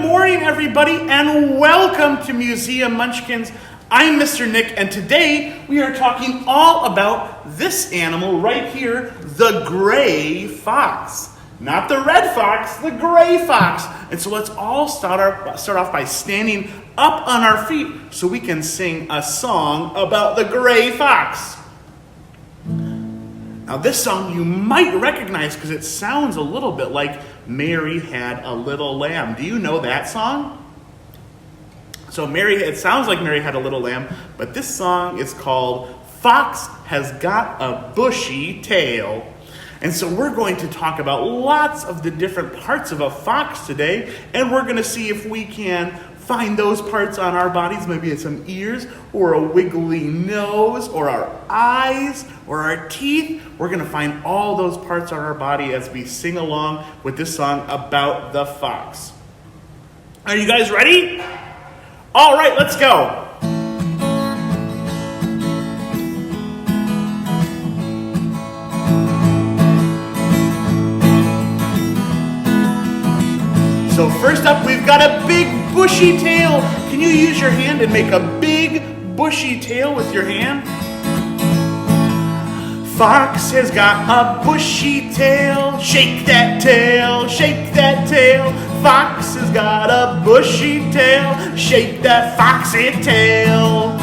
morning, everybody, and welcome to Museum Munchkins. I'm Mr. Nick, and today we are talking all about this animal right here, the gray fox. Not the red fox, the gray fox. And so let's all start off by standing up on our feet so we can sing a song about the gray fox. Now this song you might recognize because it sounds a little bit like Mary Had a Little Lamb. Do you know that song? So it sounds like Mary Had a Little Lamb, but this song is called Fox Has Got a Bushy Tail. And so we're going to talk about lots of the different parts of a fox today, and we're going to see if we can find those parts on our bodies. Maybe it's some ears, or a wiggly nose, or our eyes, or our teeth. We're going to find all those parts on our body as we sing along with this song about the fox. Are you guys ready? All right, let's go. So first up, we've got a big bushy tail. Can you use your hand and make a big bushy tail with your hand? Fox has got a bushy tail. Shake that tail, shake that tail. Fox has got a bushy tail. Shake that foxy tail.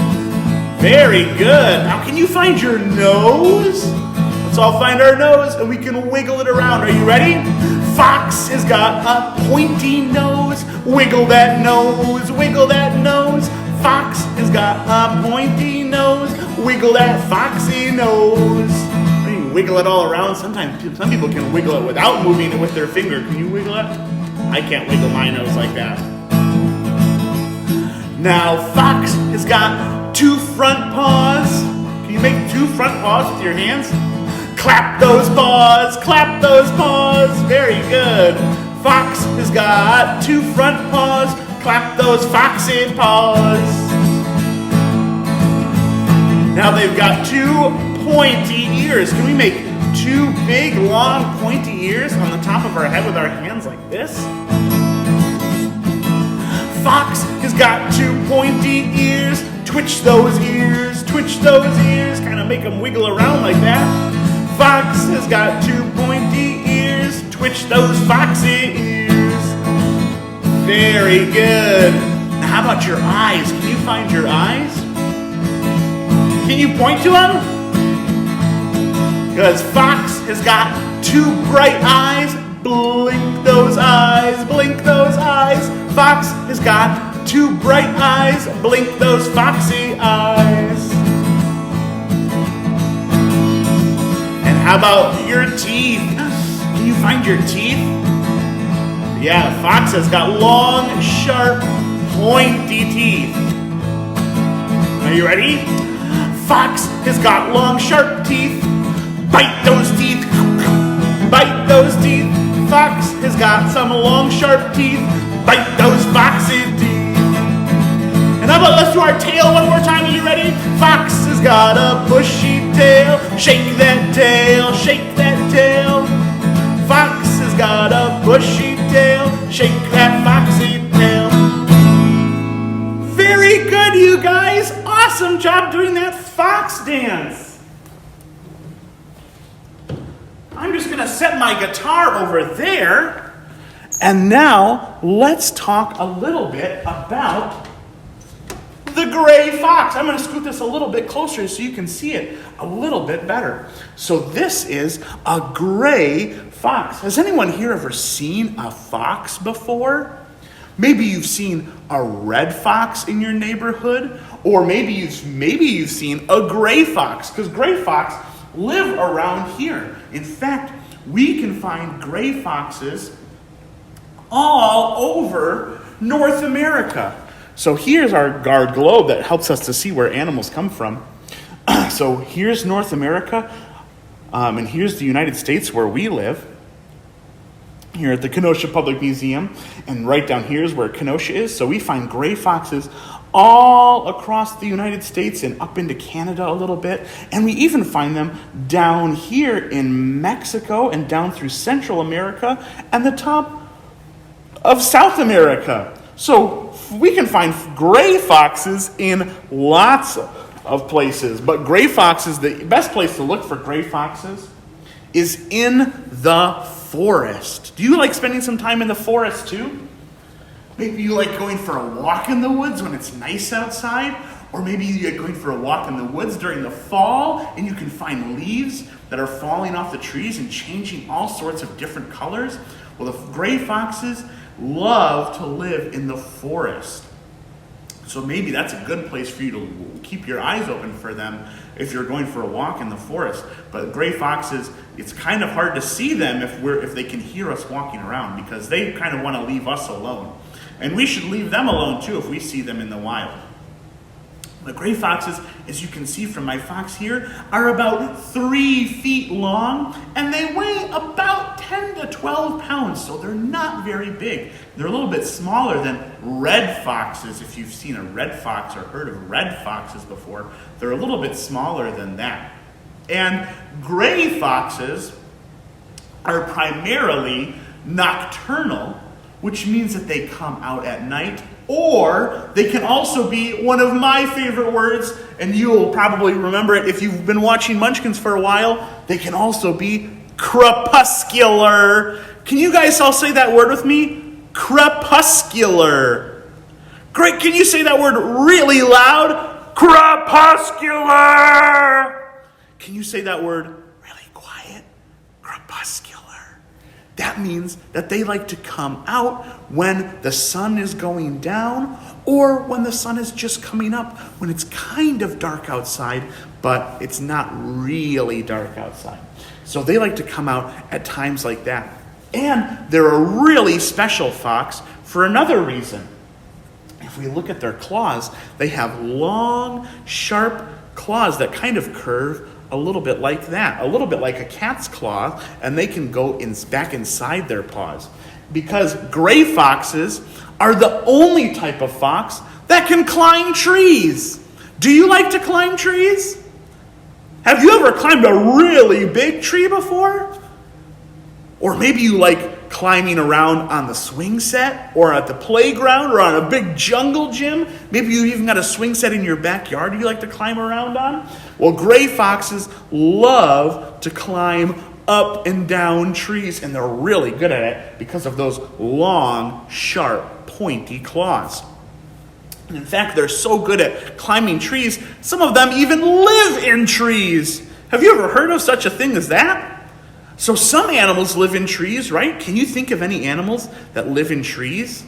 Very good. Now can you find your nose? Let's all find our nose and we can wiggle it around. Are you ready? Fox has got a pointy nose. Wiggle that nose, wiggle that nose. Fox has got a pointy nose. Wiggle that foxy nose. You can wiggle it all around. Some people can wiggle it without moving it with their finger. Can you wiggle it? I can't wiggle my nose like that. Now Fox has got two front paws. Can you make two front paws with your hands? Clap those paws, clap those paws. Very good. Fox has got two front paws. Clap those foxy paws. Now they've got two pointy ears. Can we make two big, long, pointy ears on the top of our head with our hands like this? Fox has got two pointy ears. Twitch those ears, twitch those ears. Kind of make them wiggle around like that. Fox has got two pointy ears. Twitch those foxy ears. Very good. Now how about your eyes? Can you find your eyes? Can you point to them? Because Fox has got two bright eyes. Blink those eyes, blink those eyes. Fox has got two bright eyes. Blink those foxy eyes. How about your teeth? Can you find your teeth? Yeah, Fox has got long, sharp, pointy teeth. Are you ready? Fox has got long, sharp teeth. Bite those teeth. Bite those teeth. Fox has got some long, sharp teeth. Bite those foxy teeth. And how about let's do our tail one more time. Are you ready? Fox has got a bushy tail. Shake that tail, shake that tail. Fox has got a bushy tail. Shake that foxy tail. Very good, you guys. Awesome job doing that fox dance. I'm just going to set my guitar over there. And now let's talk a little bit about the gray fox. I'm going to scoot this a little bit closer so you can see it a little bit better. So this is a gray fox. Has anyone here ever seen a fox before? Maybe you've seen a red fox in your neighborhood, or maybe you've seen a gray fox, because gray fox live around here. In fact, we can find gray foxes all over North America. So here's our globe that helps us to see where animals come from. So here's North America, and here's the United States where we live, here at the Kenosha Public Museum, and right down here is where Kenosha is. So we find gray foxes all across the United States and up into Canada a little bit, and we even find them down here in Mexico and down through Central America and the top of South America. So we can find gray foxes in lots of places, but gray foxes, the best place to look for gray foxes is in the forest. Do you like spending some time in the forest too? Maybe you like going for a walk in the woods when it's nice outside, or maybe you're going for a walk in the woods during the fall and you can find leaves that are falling off the trees and changing all sorts of different colors. Well, the gray foxes love to live in the forest. So maybe that's a good place for you to keep your eyes open for them if you're going for a walk in the forest. But gray foxes, it's kind of hard to see them if they can hear us walking around, because they kind of want to leave us alone. And we should leave them alone too if we see them in the wild. The gray foxes, as you can see from my fox here, are about 3 feet long, and they weigh about 10 to 12 pounds, so they're not very big. They're a little bit smaller than red foxes. If you've seen a red fox or heard of red foxes before, they're a little bit smaller than that. And gray foxes are primarily nocturnal, which means that they come out at night. Or they can also be one of my favorite words, and you'll probably remember it if you've been watching Munchkins for a while. They can also be crepuscular. Can you guys all say that word with me? Crepuscular. Great, can you say that word really loud? Crepuscular. Can you say that word really quiet? Crepuscular. That means that they like to come out when the sun is going down or when the sun is just coming up, when it's kind of dark outside, but it's not really dark outside. So they like to come out at times like that. And they're a really special fox for another reason. If we look at their claws, they have long, sharp claws that kind of curve a little bit like that, a little bit like a cat's claw, and they can go back inside their paws. Because gray foxes are the only type of fox that can climb trees. Do you like to climb trees? Have you ever climbed a really big tree before? Or maybe you like climbing around on the swing set or at the playground or on a big jungle gym. Maybe you even got a swing set in your backyard you like to climb around on. Well, gray foxes love to climb up and down trees, and they're really good at it because of those long, sharp, pointy claws. And in fact, they're so good at climbing trees, some of them even live in trees. Have you ever heard of such a thing as that? So some animals live in trees, right? Can you think of any animals that live in trees?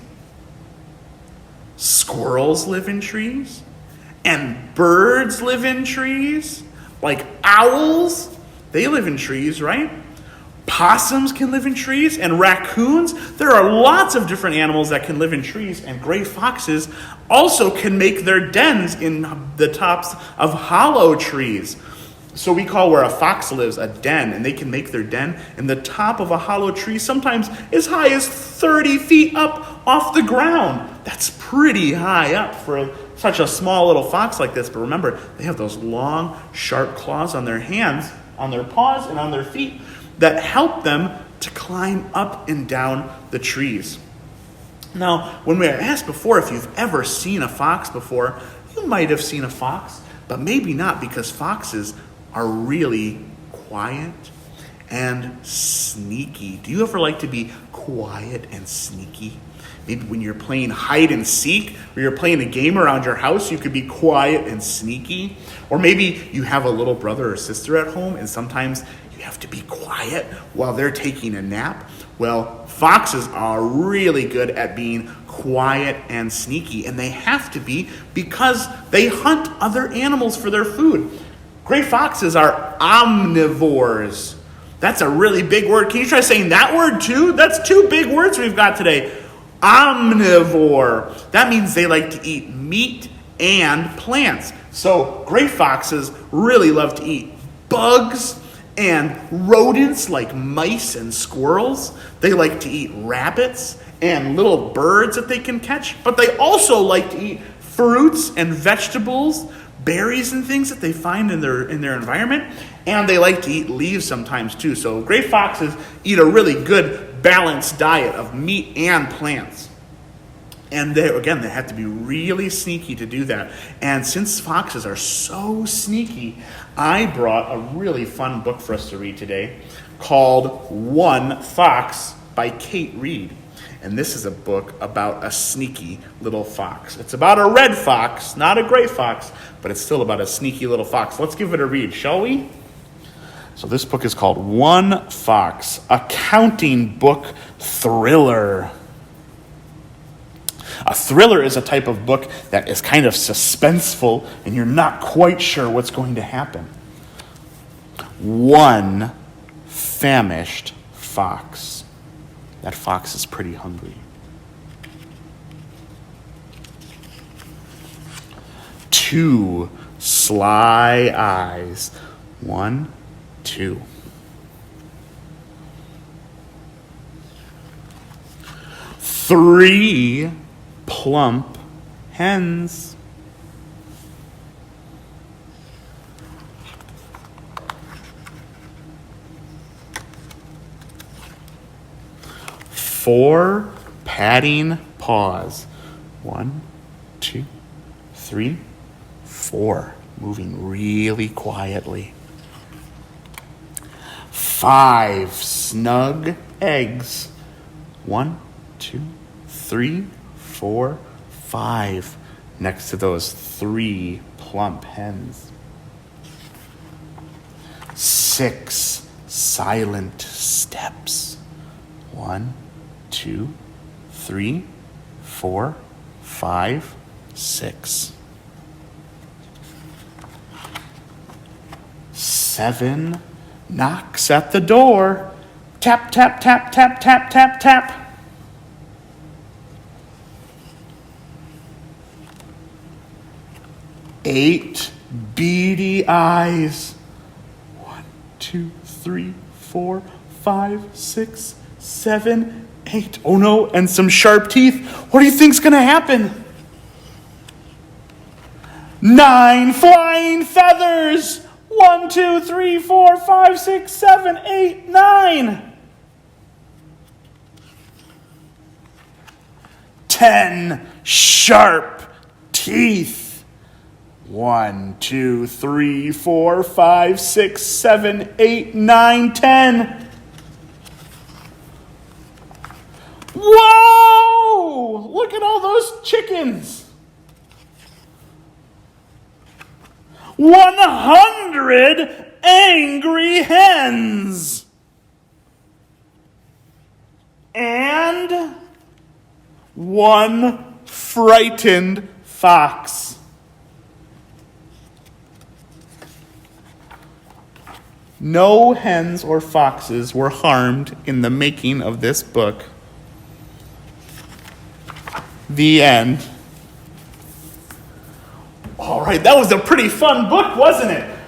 Squirrels live in trees. And birds live in trees. Like owls, they live in trees, right? Possums can live in trees. And raccoons. There are lots of different animals that can live in trees. And gray foxes also can make their dens in the tops of hollow trees. So we call where a fox lives a den, and they can make their den in the top of a hollow tree, sometimes as high as 30 feet up off the ground. That's pretty high up for such a small little fox like this. But remember, they have those long, sharp claws on their hands, on their paws, and on their feet that help them to climb up and down the trees. Now, when we were asked before if you've ever seen a fox before, you might have seen a fox, but maybe not, because foxes are really quiet and sneaky. Do you ever like to be quiet and sneaky? Maybe when you're playing hide and seek, or you're playing a game around your house, you could be quiet and sneaky. Or maybe you have a little brother or sister at home, and sometimes you have to be quiet while they're taking a nap. Well, foxes are really good at being quiet and sneaky, and they have to be because they hunt other animals for their food. Gray foxes are omnivores. That's a really big word. Can you try saying that word too? That's 2 big words we've got today. Omnivore. That means they like to eat meat and plants. So gray foxes really love to eat bugs and rodents like mice and squirrels. They like to eat rabbits and little birds that they can catch. But they also like to eat fruits and vegetables, berries and things that they find in their environment, and they like to eat leaves sometimes too. So gray foxes eat a really good balanced diet of meat and plants. And they have to be really sneaky to do that. And since foxes are so sneaky, I brought a really fun book for us to read today called One Fox by Kate Reed. And this is a book about a sneaky little fox. It's about a red fox, not a gray fox, but it's still about a sneaky little fox. Let's give it a read, shall we? So this book is called One Fox, a counting book thriller. A thriller is a type of book that is kind of suspenseful and you're not quite sure what's going to happen. One famished fox. That fox is pretty hungry. Two sly eyes. 1, 2. 3 plump hens. 4 padding paws. 1, 2, 3, 4. Moving really quietly. 5 snug eggs. 1, 2, 3, 4, 5. Next to those 3 plump hens. 6 silent steps. 1, 2, 3, 4, 5, 6. 7 knocks at the door. Tap, tap, tap, tap, tap, tap, tap. 8 beady eyes. 1, 2, 3, 4, 5, 6, 7, 8. Oh no, and some sharp teeth. What do you think's gonna happen? 9 flying feathers. 1, 2, 3, 4, 5, 6, 7, 8, 9. 10 sharp teeth. 1, 2, 3, 4, 5, 6, 7, 8, 9, 10. Whoa! Look at all those chickens. 100 angry hens. And 1 frightened fox. No hens or foxes were harmed in the making of this book. The end. All right, that was a pretty fun book, wasn't it?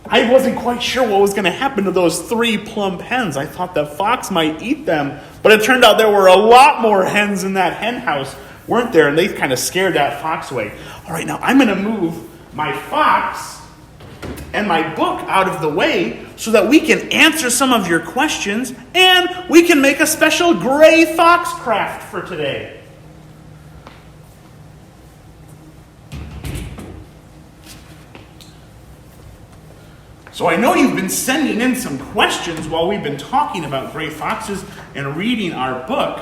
I wasn't quite sure what was going to happen to those 3 plump hens. I thought the fox might eat them, but it turned out there were a lot more hens in that hen house, weren't there? And they kind of scared that fox away. All right, now I'm going to move my fox and my book out of the way so that we can answer some of your questions and we can make a special gray fox craft for today. So I know you've been sending in some questions while we've been talking about gray foxes and reading our book.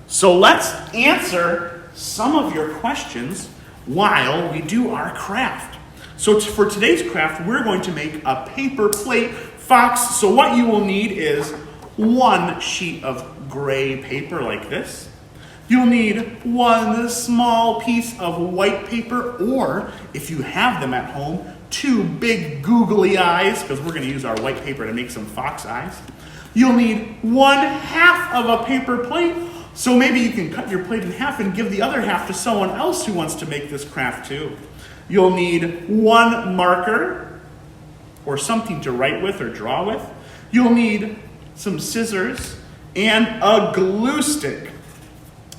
So let's answer some of your questions while we do our craft. So for today's craft, we're going to make a paper plate fox. So what you will need is 1 sheet of gray paper like this. You'll need 1 small piece of white paper, or if you have them at home, 2 big googly eyes, because we're going to use our white paper to make some fox eyes. You'll need 1/2 of a paper plate, so maybe you can cut your plate in half and give the other half to someone else who wants to make this craft too. You'll need 1 marker, or something to write with or draw with. You'll need some scissors and a glue stick.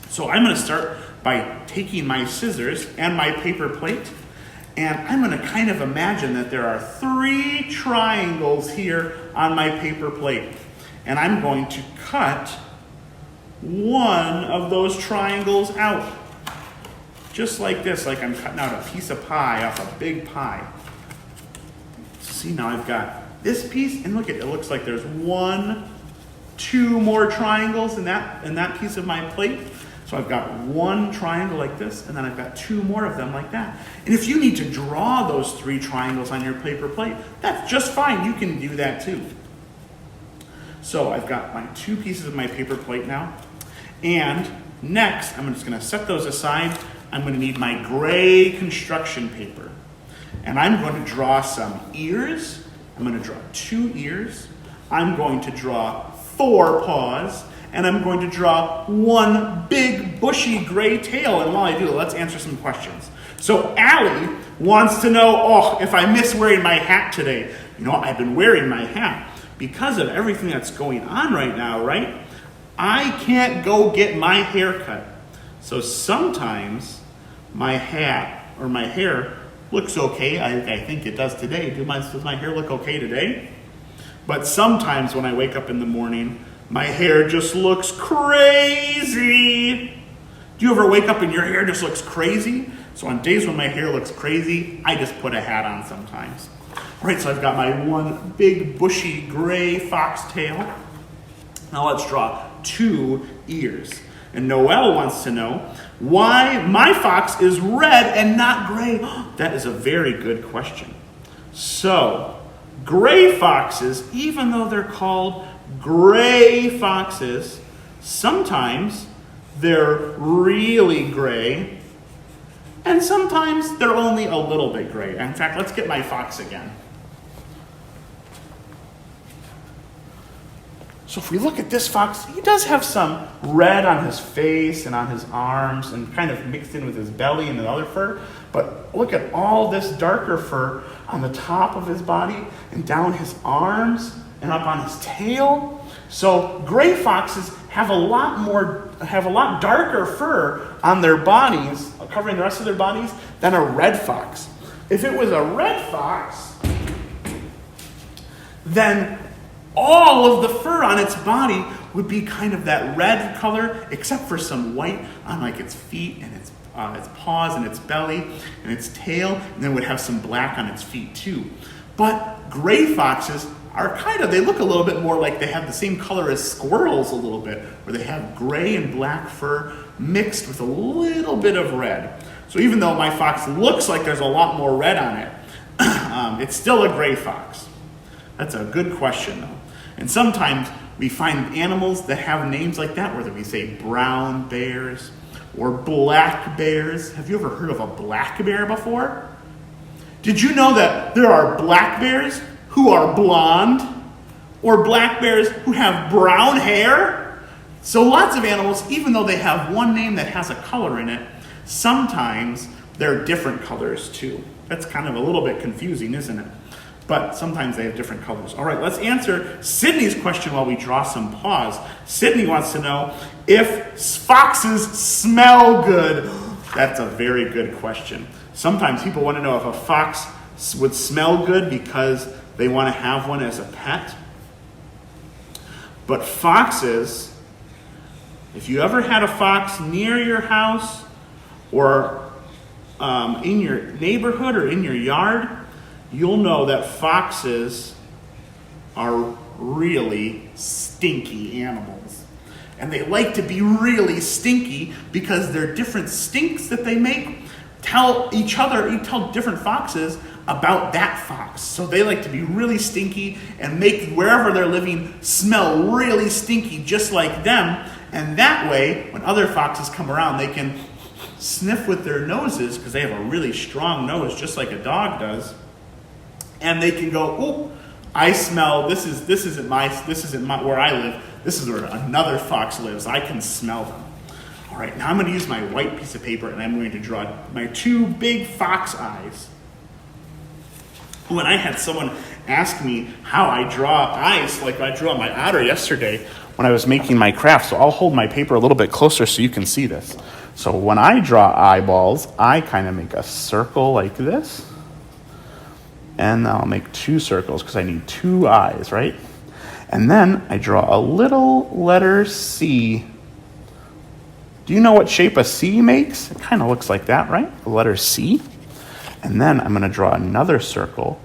So I'm going to start by taking my scissors and my paper plate, and I'm going to kind of imagine that there are 3 triangles here on my paper plate. And I'm going to cut one of those triangles out. Just like this, like I'm cutting out a piece of pie off a big pie. See, now I've got this piece, and look at it, it looks like there's two more triangles in that piece of my plate. So I've got one triangle like this, and then I've got two more of them like that. And if you need to draw those 3 triangles on your paper plate, that's just fine. You can do that too. So I've got my 2 pieces of my paper plate now. And next, I'm just going to set those aside. I'm going to need my gray construction paper. And I'm going to draw some ears. I'm going to draw 2 ears. I'm going to draw 4 paws. And I'm going to draw 1 big bushy gray tail. And while I do, let's answer some questions. So Allie wants to know, if I miss wearing my hat today. I've been wearing my hat because of everything that's going on right now, right? I can't go get my hair cut. So sometimes my hat or my hair looks okay. I think it does today. Does my hair look okay today? But sometimes when I wake up in the morning, my hair just looks crazy. Do you ever wake up and your hair just looks crazy? So on days when my hair looks crazy, I just put a hat on sometimes. All right, so I've got my 1 big bushy gray foxtail. Now let's draw 2 ears. And Noelle wants to know why my fox is red and not gray. That is a very good question. So, gray foxes, even though they're called gray foxes, sometimes they're really gray, and sometimes they're only a little bit gray. In fact, let's get my fox again. So if we look at this fox, he does have some red on his face and on his arms and kind of mixed in with his belly and the other fur. But look at all this darker fur on the top of his body and down his arms and up on his tail. So gray foxes have a lot darker fur on their bodies, covering the rest of their bodies, than a red fox. If it was a red fox, then all of the fur on its body would be kind of that red color, except for some white on like its feet and its paws and its belly and its tail, and then it would have some black on its feet too. But gray foxes are they look a little bit more like they have the same color as squirrels a little bit, where they have gray and black fur mixed with a little bit of red. So even though my fox looks like there's a lot more red on it, it's still a gray fox. That's a good question though. And sometimes we find animals that have names like that, whether we say brown bears or black bears. Have you ever heard of a black bear before? Did you know that there are black bears who are blonde or black bears who have brown hair? So lots of animals, even though they have one name that has a color in it, sometimes they're different colors too. That's kind of a little bit confusing, isn't it? But sometimes they have different colors. All right, let's answer Sydney's question while we draw some paws. Sydney wants to know if foxes smell good. That's a very good question. Sometimes people want to know if a fox would smell good because they want to have one as a pet. But foxes, if you ever had a fox near your house or in your neighborhood or in your yard, you'll know that foxes are really stinky animals. And they like to be really stinky because their different stinks that they make tell different foxes about that fox. So they like to be really stinky and make wherever they're living smell really stinky just like them. And that way, when other foxes come around, they can sniff with their noses because they have a really strong nose just like a dog does. And they can go, oh, I smell, this isn't where I live. This is where another fox lives. I can smell them. All right, now I'm going to use my white piece of paper and I'm going to draw my 2 big fox eyes. When I had someone ask me how I draw eyes, like I drew on my otter yesterday when I was making my craft. So I'll hold my paper a little bit closer so you can see this. So when I draw eyeballs, I kind of make a circle like this. And I'll make 2 circles because I need 2 eyes, right? And then I draw a little letter C Do you know what shape a C makes? It kind of looks like that, right? The letter C. And then I'm going to draw another circle,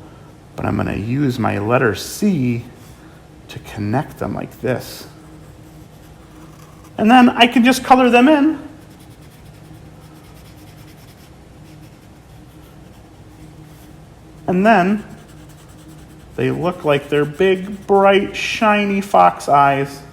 but I'm going to use my letter C to connect them like this. And then I can just color them in. And then they look like they're big, bright, shiny fox eyes.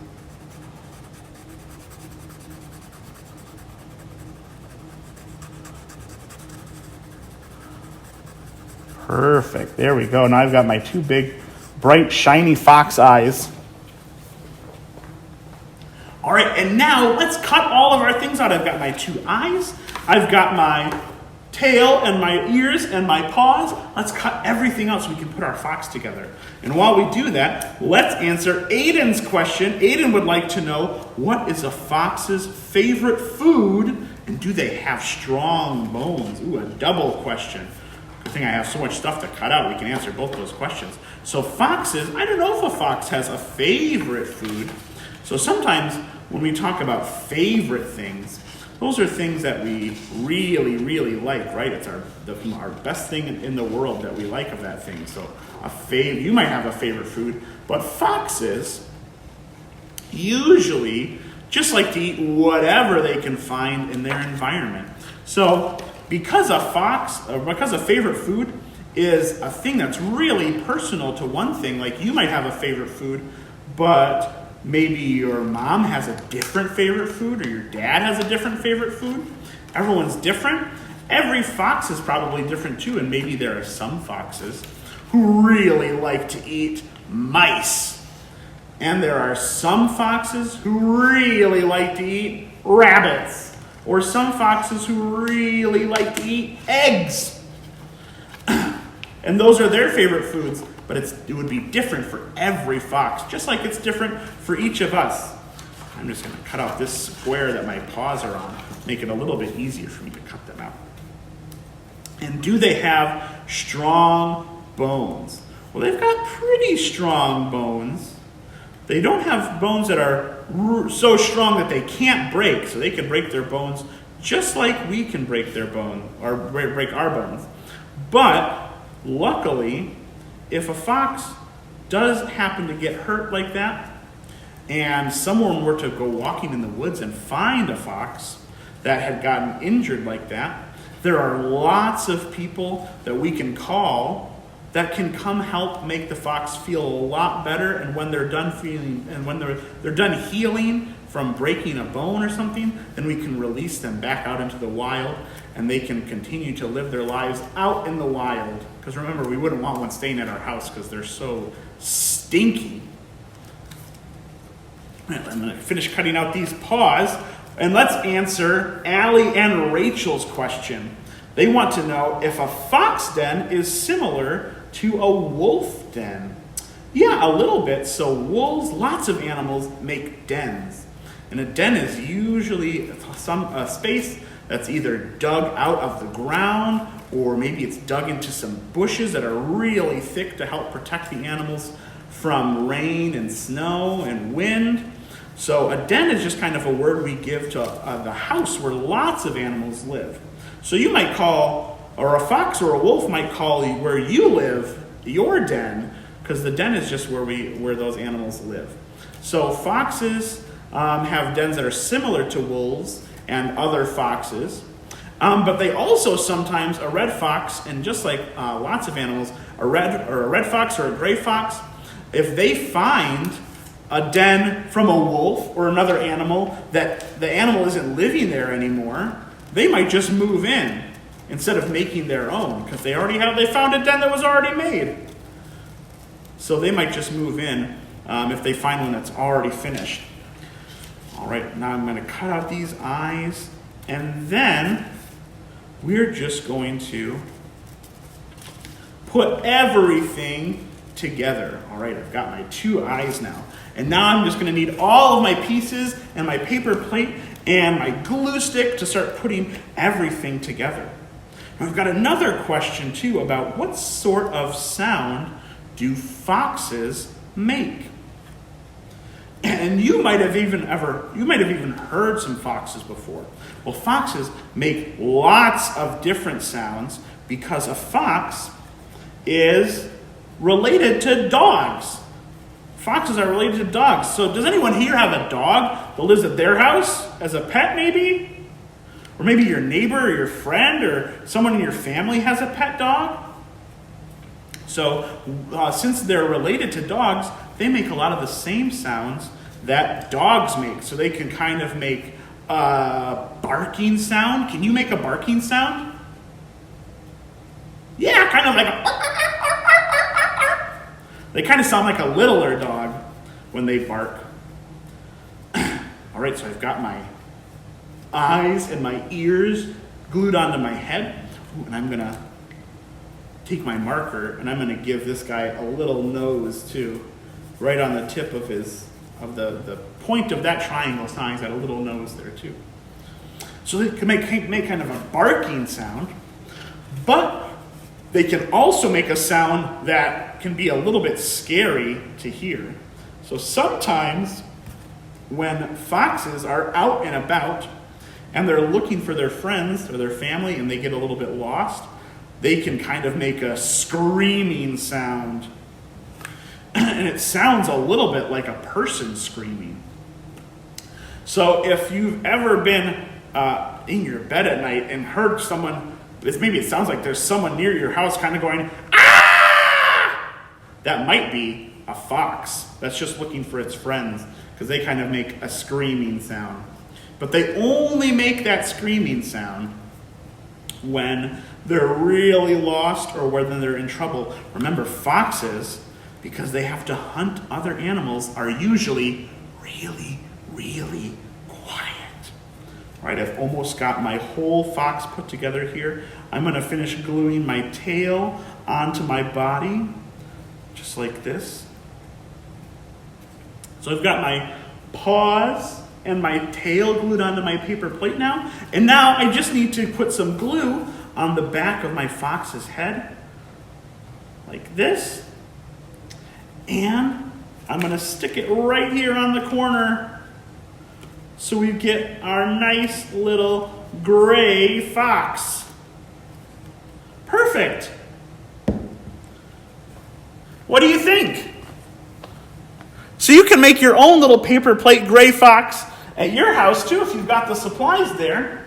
Perfect. There we go. Now I've got my two big, bright, shiny fox eyes. All right, and now let's cut all of our things out. I've got my two eyes. I've got my tail and my ears and my paws. Let's cut everything out so we can put our fox together. And while we do that, let's answer Aiden's question. Aiden would like to know, what is a fox's favorite food, and do they have strong bones? Ooh, a double question. Good thing I have so much stuff to cut out. We can answer both those questions. So foxes, I don't know if a fox has a favorite food. So sometimes when we talk about favorite things, those are things that we really, really like, right? It's our best thing in the world that we like of that thing. So you might have a favorite food, but foxes usually just like to eat whatever they can find in their environment. So because a favorite food is a thing that's really personal to one thing, like you might have a favorite food, but maybe your mom has a different favorite food, or your dad has a different favorite food. Everyone's different. Every fox is probably different too, and maybe there are some foxes who really like to eat mice. And there are some foxes who really like to eat rabbits. Or some foxes who really like to eat eggs. And those are their favorite foods. But it would be different for every fox, just like it's different for each of us. I'm just going to cut out this square that my paws are on, make it a little bit easier for me to cut them out. And do they have strong bones? Well, they've got pretty strong bones. They don't have bones that are so strong that they can't break, so they can break their bones just like we can break their bone, or break our bones. But luckily, if a fox does happen to get hurt like that, and someone were to go walking in the woods and find a fox that had gotten injured like that, there are lots of people that we can call that can come help make the fox feel a lot better. And when they're done they're done healing from breaking a bone or something, then we can release them back out into the wild, and they can continue to live their lives out in the wild. Because remember, we wouldn't want one staying at our house because they're so stinky. I'm going to finish cutting out these paws, and let's answer Allie and Rachel's question. They want to know if a fox den is similar to a wolf den. Yeah, a little bit. So wolves, lots of animals make dens. And a den is usually a space that's either dug out of the ground, or maybe it's dug into some bushes that are really thick to help protect the animals from rain and snow and wind. So a den is just kind of a word we give to the house where lots of animals live. So you might call, or a fox or a wolf might call where you live your den, because the den is just where those animals live. So foxes have dens that are similar to wolves and other foxes, but they also sometimes, a red fox, and just like lots of animals, a red fox or a gray fox, if they find a den from a wolf or another animal that the animal isn't living there anymore, they might just move in instead of making their own, because they found a den that was already made. So they might just move in if they find one that's already finished. All right, now I'm going to cut out these eyes, and then we're just going to put everything together. All right, I've got my two eyes now. And now I'm just going to need all of my pieces and my paper plate and my glue stick to start putting everything together. I've got another question too about what sort of sound do foxes make? And you might have even heard some foxes before. Well, foxes make lots of different sounds because a fox is related to dogs. Foxes are related to dogs. So does anyone here have a dog that lives at their house as a pet maybe? Or maybe your neighbor or your friend or someone in your family has a pet dog? So since they're related to dogs, they make a lot of the same sounds that dogs make. So they can kind of make a barking sound. Can you make a barking sound? Yeah, kind of like a... They kind of sound like a littler dog when they bark. All right, so I've got my eyes and my ears glued onto my head. And I'm going to take my marker and I'm going to give this guy a little nose too, right on the tip of the point of that triangle sign. He's got a little nose there too. So they can make kind of a barking sound, but they can also make a sound that can be a little bit scary to hear. So sometimes when foxes are out and about and they're looking for their friends or their family and they get a little bit lost, they can kind of make a screaming sound. And it sounds a little bit like a person screaming. So if you've ever been in your bed at night and heard someone, maybe it sounds like there's someone near your house kind of going, ah! That might be a fox that's just looking for its friends because they kind of make a screaming sound. But they only make that screaming sound when they're really lost or when they're in trouble. Remember, foxes, because they have to hunt other animals, are usually really, really quiet. All right, I've almost got my whole fox put together here. I'm going to finish gluing my tail onto my body, just like this. So I've got my paws and my tail glued onto my paper plate now. And now I just need to put some glue on the back of my fox's head, like this. And I'm going to stick it right here on the corner so we get our nice little gray fox. Perfect. What do you think? So you can make your own little paper plate gray fox at your house too if you've got the supplies there.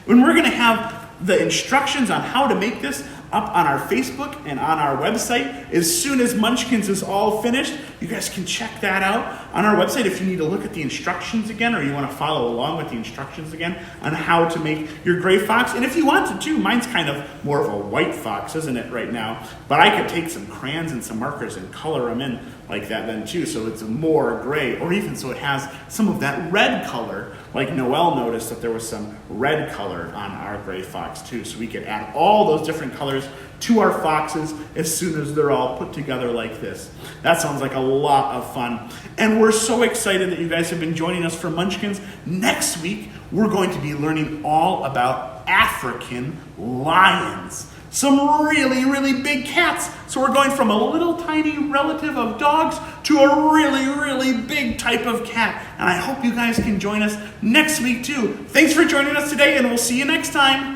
And we're going to have the instructions on how to make this up on our Facebook and on our website. As soon as Munchkins is all finished, you guys can check that out on our website if you need to look at the instructions again or you want to follow along with the instructions again on how to make your gray fox. And if you wanted to, mine's kind of more of a white fox, isn't it, right now? But I could take some crayons and some markers and color them in like that then too, so it's more gray, or even so it has some of that red color, like Noelle noticed that there was some red color on our gray fox too, so we could add all those different colors to our foxes as soon as they're all put together like this. That sounds like a lot of fun. And we're so excited that you guys have been joining us for Munchkins. Next week, we're going to be learning all about African lions. Some really, really big cats. So we're going from a little tiny relative of dogs to a really, really big type of cat. And I hope you guys can join us next week too. Thanks for joining us today, and we'll see you next time.